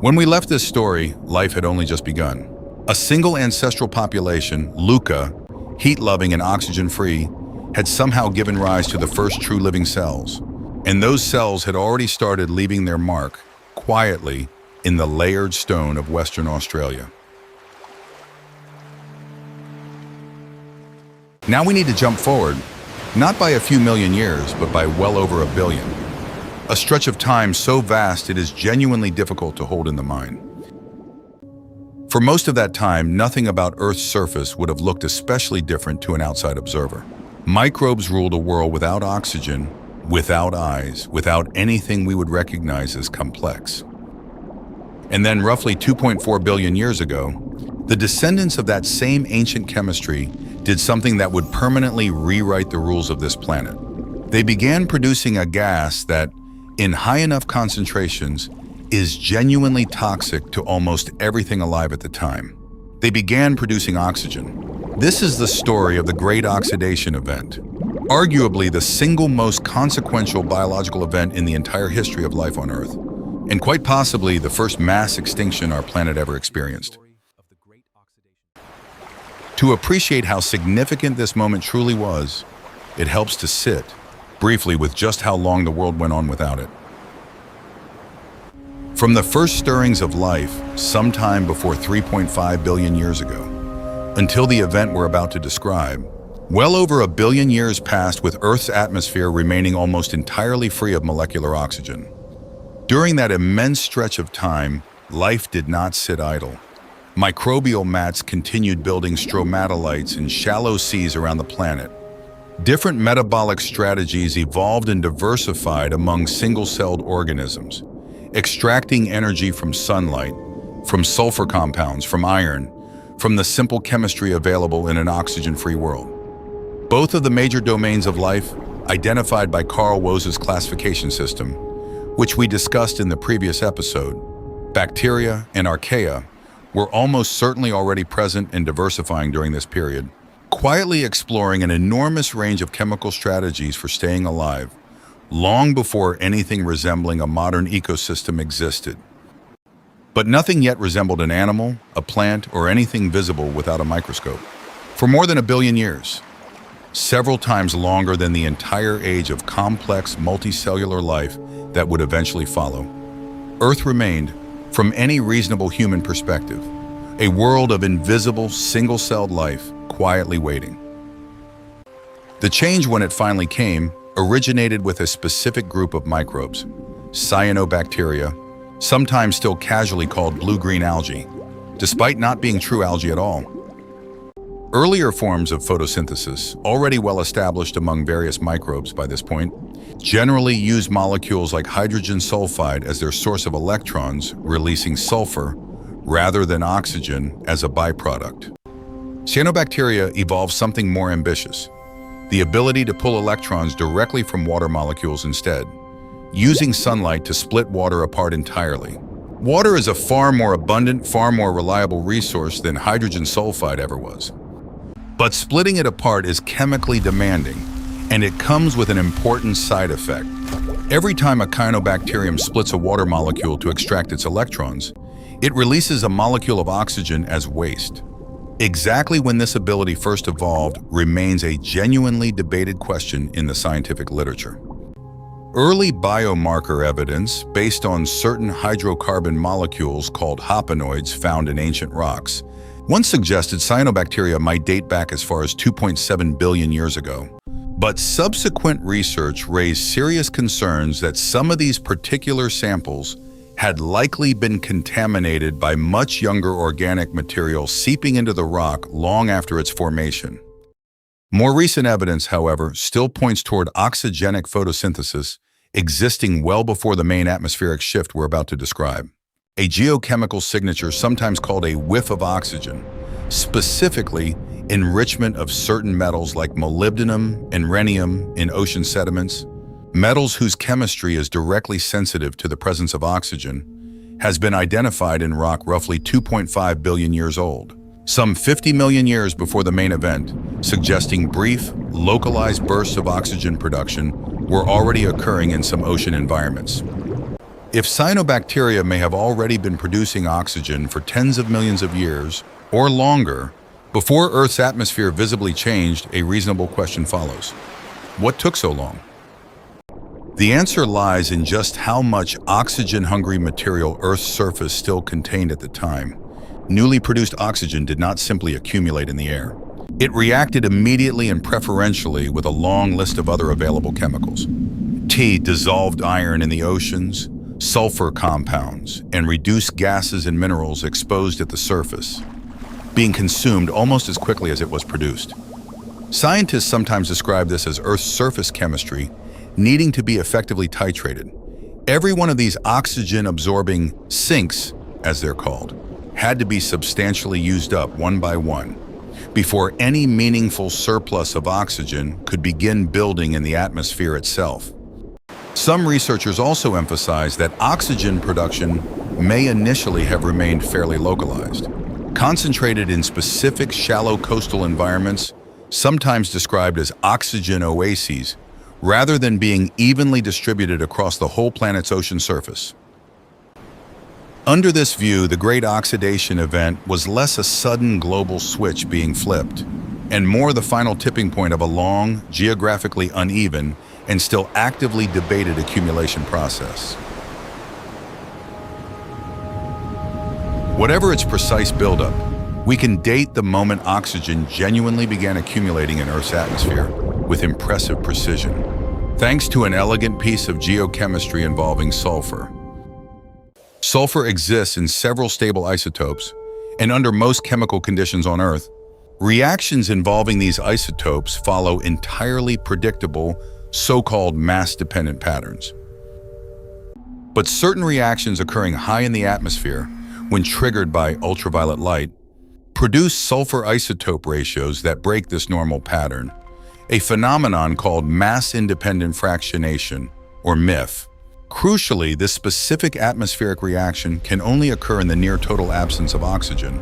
When we left this story, life had only just begun. A single ancestral population, Luca, heat-loving and oxygen-free, had somehow given rise to the first true living cells. And those cells had already started leaving their mark, quietly, in the layered stone of Western Australia. Now we need to jump forward, not by a few million years, but by well over 1 billion. A stretch of time so vast it is genuinely difficult to hold in the mind. For most of that time, nothing about Earth's surface would have looked especially different to an outside observer. Microbes ruled a world without oxygen, without eyes, without anything we would recognize as complex. And then roughly 2.4 billion years ago, the descendants of that same ancient chemistry did something that would permanently rewrite the rules of this planet. They began producing a gas that, in high enough concentrations, is genuinely toxic to almost everything alive at the time. They began producing oxygen. This is the story of the Great Oxidation Event, arguably the single most consequential biological event in the entire history of life on Earth, and quite possibly the first mass extinction our planet ever experienced. To appreciate how significant this moment truly was, it helps to sit, briefly, with just how long the world went on without it. From the first stirrings of life, sometime before 3.5 billion years ago, until the event we're about to describe, well over 1 billion years passed with Earth's atmosphere remaining almost entirely free of molecular oxygen. During that immense stretch of time, life did not sit idle. Microbial mats continued building stromatolites in shallow seas around the planet. Different metabolic strategies evolved and diversified among single-celled organisms, extracting energy from sunlight, from sulfur compounds, from iron, from the simple chemistry available in an oxygen-free world. Both of the major domains of life, identified by Carl Woese's classification system, which we discussed in the previous episode, bacteria and archaea, were almost certainly already present and diversifying during this period, quietly exploring an enormous range of chemical strategies for staying alive, long before anything resembling a modern ecosystem existed. But nothing yet resembled an animal, a plant, or anything visible without a microscope. For more than 1 billion years, several times longer than the entire age of complex multicellular life that would eventually follow, Earth remained, from any reasonable human perspective, a world of invisible, single-celled life quietly waiting. The change, when it finally came, originated with a specific group of microbes, cyanobacteria, sometimes still casually called blue-green algae, despite not being true algae at all. Earlier forms of photosynthesis, already well established among various microbes by this point, generally use molecules like hydrogen sulfide as their source of electrons, releasing sulfur, rather than oxygen as a byproduct. Cyanobacteria evolved something more ambitious, the ability to pull electrons directly from water molecules instead, using sunlight to split water apart entirely. Water is a far more abundant, far more reliable resource than hydrogen sulfide ever was. But splitting it apart is chemically demanding, and it comes with an important side effect. Every time a cyanobacterium splits a water molecule to extract its electrons, it releases a molecule of oxygen as waste. Exactly when this ability first evolved remains a genuinely debated question in the scientific literature. Early biomarker evidence based on certain hydrocarbon molecules called hapenoids found in ancient rocks once suggested cyanobacteria might date back as far as 2.7 billion years ago. But subsequent research raised serious concerns that some of these particular samples had likely been contaminated by much younger organic material seeping into the rock long after its formation. More recent evidence, however, still points toward oxygenic photosynthesis existing well before the main atmospheric shift we're about to describe. A geochemical signature sometimes called a whiff of oxygen, specifically enrichment of certain metals like molybdenum and rhenium in ocean sediments, metals whose chemistry is directly sensitive to the presence of oxygen, has been identified in rock roughly 2.5 billion years old, some 50 million years before the main event, suggesting brief, localized bursts of oxygen production were already occurring in some ocean environments. If cyanobacteria may have already been producing oxygen for tens of millions of years or longer, before Earth's atmosphere visibly changed, a reasonable question follows. What took so long? The answer lies in just how much oxygen-hungry material Earth's surface still contained at the time. Newly produced oxygen did not simply accumulate in the air. It reacted immediately and preferentially with a long list of other available chemicals. Dissolved iron in the oceans, sulfur compounds, and reduced gases and minerals exposed at the surface, being consumed almost as quickly as it was produced. Scientists sometimes describe this as Earth's surface chemistry needing to be effectively titrated. Every one of these oxygen-absorbing sinks, as they're called, had to be substantially used up one by one before any meaningful surplus of oxygen could begin building in the atmosphere itself. Some researchers also emphasize that oxygen production may initially have remained fairly localized, concentrated in specific shallow coastal environments, sometimes described as oxygen oases, rather than being evenly distributed across the whole planet's ocean surface. Under this view, the Great Oxidation Event was less a sudden global switch being flipped, and more the final tipping point of a long, geographically uneven, and still actively debated accumulation process. Whatever its precise buildup, we can date the moment oxygen genuinely began accumulating in Earth's atmosphere with impressive precision, thanks to an elegant piece of geochemistry involving sulfur. Sulfur exists in several stable isotopes, and under most chemical conditions on Earth, reactions involving these isotopes follow entirely predictable, so-called mass-dependent patterns. But certain reactions occurring high in the atmosphere, when triggered by ultraviolet light, produce sulfur isotope ratios that break this normal pattern, a phenomenon called mass-independent fractionation, or MIF. Crucially, this specific atmospheric reaction can only occur in the near-total absence of oxygen,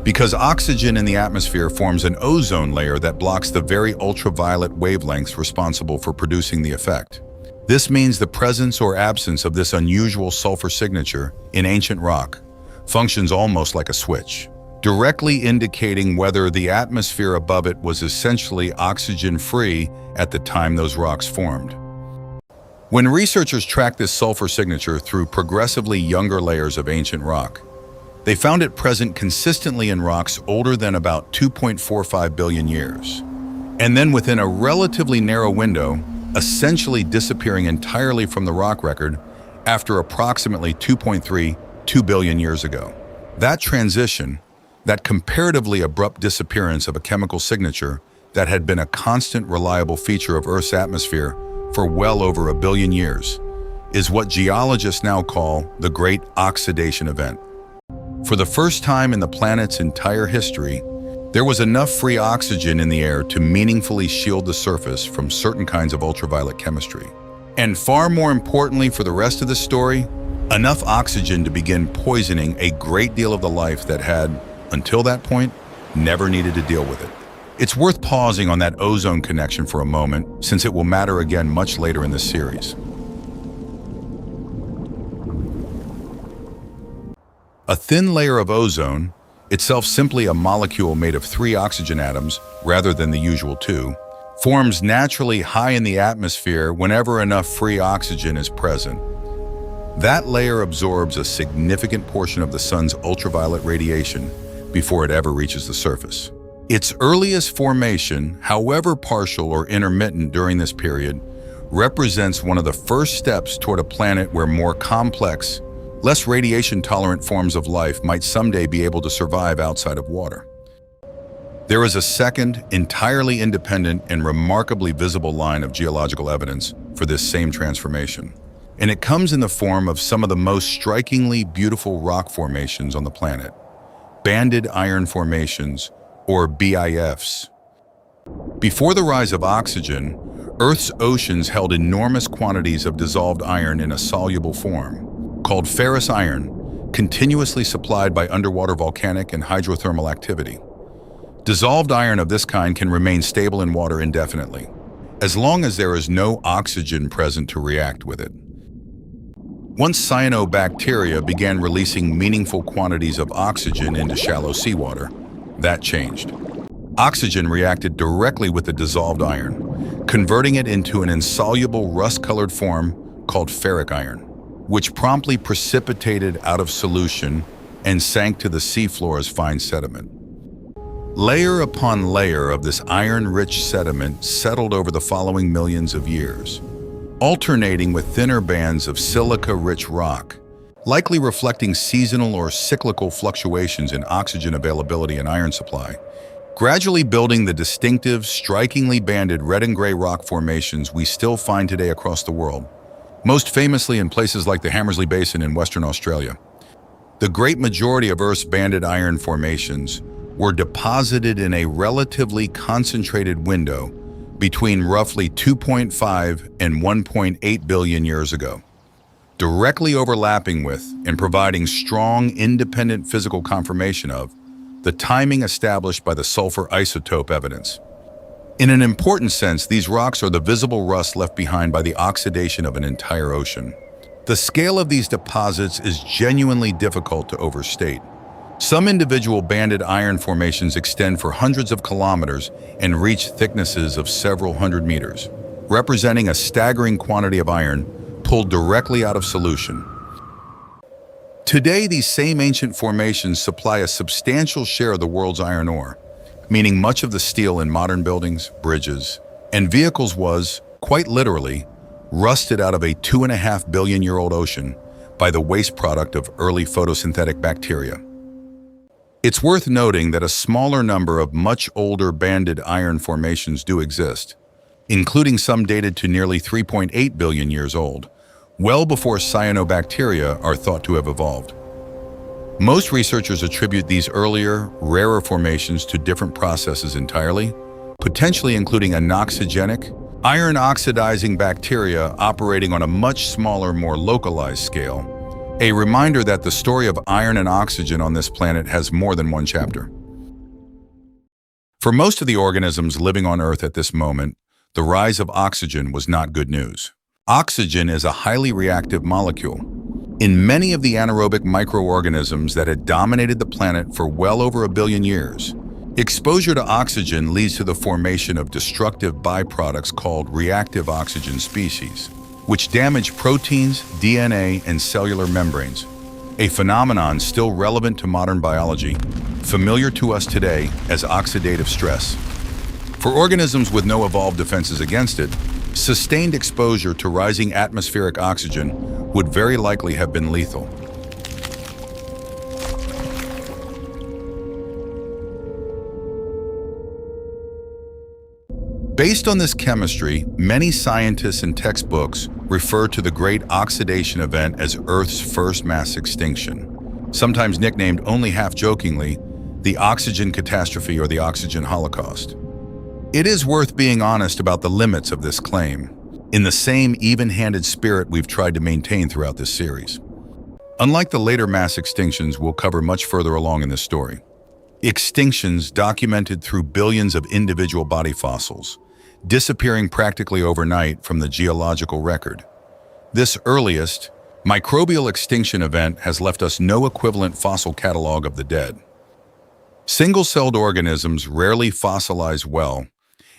because oxygen in the atmosphere forms an ozone layer that blocks the very ultraviolet wavelengths responsible for producing the effect. This means the presence or absence of this unusual sulfur signature in ancient rock functions almost like a switch, directly indicating whether the atmosphere above it was essentially oxygen-free at the time those rocks formed. When researchers tracked this sulfur signature through progressively younger layers of ancient rock, they found it present consistently in rocks older than about 2.45 billion years, and then within a relatively narrow window, essentially disappearing entirely from the rock record after approximately 2.32 billion years ago. That transition, that comparatively abrupt disappearance of a chemical signature that had been a constant, reliable feature of Earth's atmosphere for well over a billion years, is what geologists now call the Great Oxidation Event. For the first time in the planet's entire history, there was enough free oxygen in the air to meaningfully shield the surface from certain kinds of ultraviolet chemistry. And far more importantly for the rest of the story, enough oxygen to begin poisoning a great deal of the life that had, until that point, never needed to deal with it. It's worth pausing on that ozone connection for a moment, since it will matter again much later in this series. A thin layer of ozone, itself simply a molecule made of 3 oxygen atoms rather than the usual 2, forms naturally high in the atmosphere whenever enough free oxygen is present. That layer absorbs a significant portion of the sun's ultraviolet radiation before it ever reaches the surface. Its earliest formation, however partial or intermittent during this period, represents one of the first steps toward a planet where more complex, less radiation-tolerant forms of life might someday be able to survive outside of water. There is a second, entirely independent and remarkably visible line of geological evidence for this same transformation, and it comes in the form of some of the most strikingly beautiful rock formations on the planet, banded iron formations, or BIFs. Before the rise of oxygen, Earth's oceans held enormous quantities of dissolved iron in a soluble form, called ferrous iron, continuously supplied by underwater volcanic and hydrothermal activity. Dissolved iron of this kind can remain stable in water indefinitely, as long as there is no oxygen present to react with it. Once cyanobacteria began releasing meaningful quantities of oxygen into shallow seawater, that changed. Oxygen reacted directly with the dissolved iron, converting it into an insoluble rust-colored form called ferric iron, which promptly precipitated out of solution and sank to the seafloor as fine sediment. Layer upon layer of this iron-rich sediment settled over the following millions of years, alternating with thinner bands of silica-rich rock, likely reflecting seasonal or cyclical fluctuations in oxygen availability and iron supply, gradually building the distinctive, strikingly banded red and gray rock formations we still find today across the world, most famously in places like the Hamersley Basin in Western Australia. The great majority of Earth's banded iron formations were deposited in a relatively concentrated window between roughly 2.5 and 1.8 billion years ago, directly overlapping with and providing strong independent physical confirmation of the timing established by the sulfur isotope evidence. In an important sense, these rocks are the visible rust left behind by the oxidation of an entire ocean. The scale of these deposits is genuinely difficult to overstate. Some individual banded iron formations extend for hundreds of kilometers and reach thicknesses of several hundred meters, representing a staggering quantity of iron pulled directly out of solution. Today, these same ancient formations supply a substantial share of the world's iron ore, meaning much of the steel in modern buildings, bridges, and vehicles was, quite literally, rusted out of a 2.5 billion-year-old ocean by the waste product of early photosynthetic bacteria. It's worth noting that a smaller number of much older banded iron formations do exist, including some dated to nearly 3.8 billion years old, well before cyanobacteria are thought to have evolved. Most researchers attribute these earlier, rarer formations to different processes entirely, potentially including anoxygenic, iron-oxidizing bacteria operating on a much smaller, more localized scale, a reminder that the story of iron and oxygen on this planet has more than one chapter. For most of the organisms living on Earth at this moment, the rise of oxygen was not good news. Oxygen is a highly reactive molecule. In many of the anaerobic microorganisms that had dominated the planet for well over 1 billion years, exposure to oxygen leads to the formation of destructive byproducts called reactive oxygen species, which damage proteins, DNA, and cellular membranes, a phenomenon still relevant to modern biology, familiar to us today as oxidative stress. For organisms with no evolved defenses against it, sustained exposure to rising atmospheric oxygen would very likely have been lethal. Based on this chemistry, many scientists and textbooks refer to the Great Oxidation Event as Earth's first mass extinction, sometimes nicknamed only half-jokingly the oxygen catastrophe or the oxygen holocaust. It is worth being honest about the limits of this claim, in the same even-handed spirit we've tried to maintain throughout this series. Unlike the later mass extinctions we'll cover much further along in this story, extinctions documented through billions of individual body fossils, disappearing practically overnight from the geological record. This earliest, microbial extinction event has left us no equivalent fossil catalog of the dead. Single-celled organisms rarely fossilize well,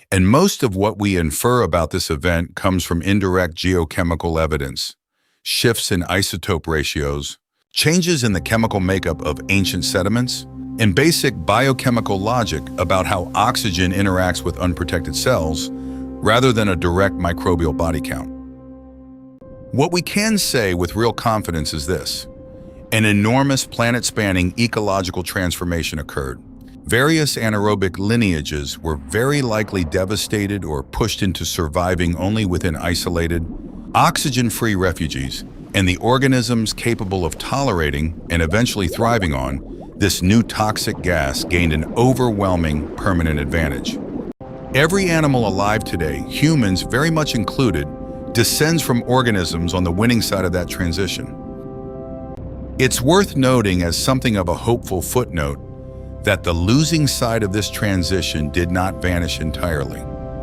and most of what we infer about this event comes from indirect geochemical evidence, shifts in isotope ratios, changes in the chemical makeup of ancient sediments, and basic biochemical logic about how oxygen interacts with unprotected cells, rather than a direct microbial body count. What we can say with real confidence is this: an enormous planet-spanning ecological transformation occurred. Various anaerobic lineages were very likely devastated or pushed into surviving only within isolated, oxygen-free refuges, and the organisms capable of tolerating and eventually thriving on this new toxic gas gained an overwhelming permanent advantage. Every animal alive today, humans very much included, descends from organisms on the winning side of that transition. It's worth noting as something of a hopeful footnote that the losing side of this transition did not vanish entirely.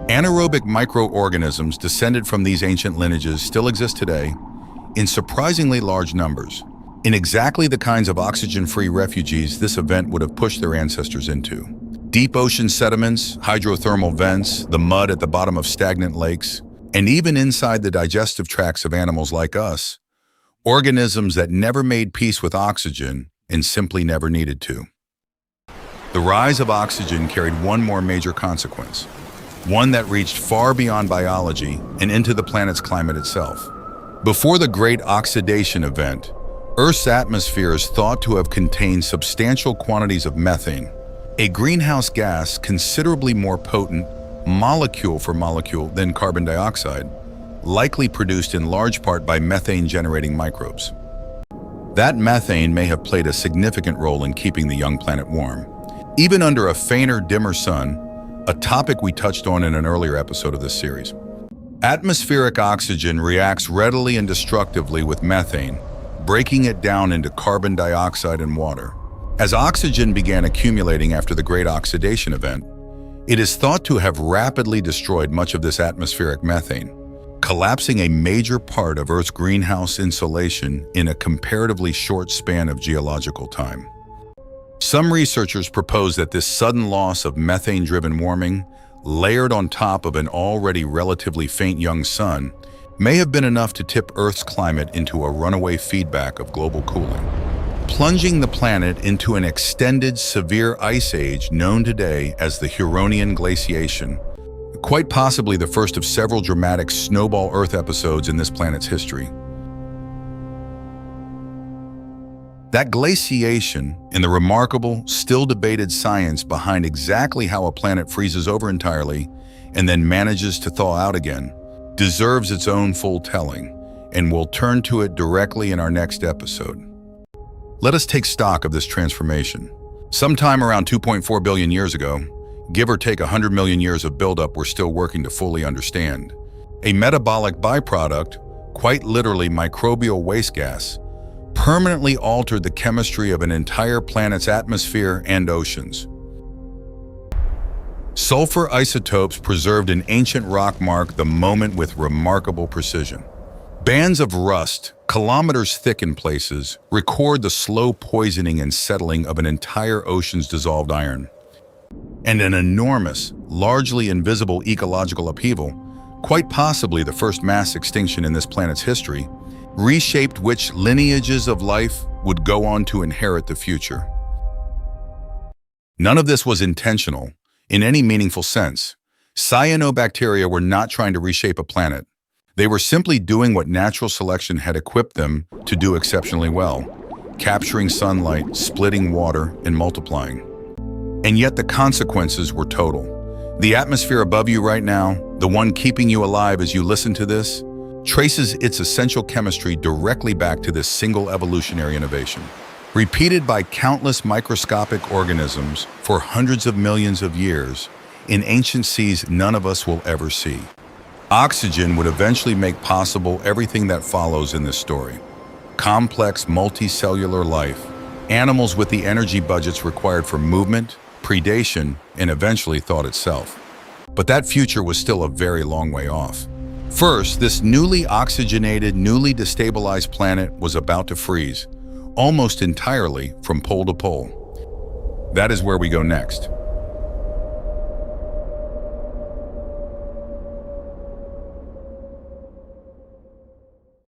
Anaerobic microorganisms descended from these ancient lineages still exist today, in surprisingly large numbers, in exactly the kinds of oxygen-free refuges this event would have pushed their ancestors into. Deep ocean sediments, hydrothermal vents, the mud at the bottom of stagnant lakes, and even inside the digestive tracts of animals like us, organisms that never made peace with oxygen and simply never needed to. The rise of oxygen carried one more major consequence, one that reached far beyond biology and into the planet's climate itself. Before the Great Oxidation Event, Earth's atmosphere is thought to have contained substantial quantities of methane, a greenhouse gas considerably more potent molecule for molecule than carbon dioxide, likely produced in large part by methane-generating microbes. That methane may have played a significant role in keeping the young planet warm, even under a fainter, dimmer sun, a topic we touched on in an earlier episode of this series. Atmospheric oxygen reacts readily and destructively with methane, breaking it down into carbon dioxide and water. As oxygen began accumulating after the Great Oxidation Event, it is thought to have rapidly destroyed much of this atmospheric methane, collapsing a major part of Earth's greenhouse insulation in a comparatively short span of geological time. Some researchers propose that this sudden loss of methane-driven warming, layered on top of an already relatively faint young sun, may have been enough to tip Earth's climate into a runaway feedback of global cooling, plunging the planet into an extended, severe ice age known today as the Huronian glaciation, quite possibly the first of several dramatic snowball Earth episodes in this planet's history. That glaciation, and the remarkable, still debated science behind exactly how a planet freezes over entirely and then manages to thaw out again, deserves its own full telling, and we'll turn to it directly in our next episode. Let us take stock of this transformation. Sometime around 2.4 billion years ago, give or take 100 million years of buildup we're still working to fully understand, a metabolic byproduct, quite literally microbial waste gas, permanently altered the chemistry of an entire planet's atmosphere and oceans. Sulfur isotopes preserved in ancient rock mark the moment with remarkable precision. Bands of rust, kilometers thick in places, record the slow poisoning and settling of an entire ocean's dissolved iron. And an enormous, largely invisible ecological upheaval, quite possibly the first mass extinction in this planet's history, reshaped which lineages of life would go on to inherit the future. None of this was intentional, in any meaningful sense. Cyanobacteria were not trying to reshape a planet. They were simply doing what natural selection had equipped them to do exceptionally well, capturing sunlight, splitting water, and multiplying. And yet the consequences were total. The atmosphere above you right now, the one keeping you alive as you listen to this, traces its essential chemistry directly back to this single evolutionary innovation. Repeated by countless microscopic organisms for hundreds of millions of years in ancient seas none of us will ever see. Oxygen would eventually make possible everything that follows in this story. Complex multicellular life, animals with the energy budgets required for movement, predation, and eventually thought itself. But that future was still a very long way off. First, this newly oxygenated, newly destabilized planet was about to freeze, almost entirely from pole to pole. That is where we go next.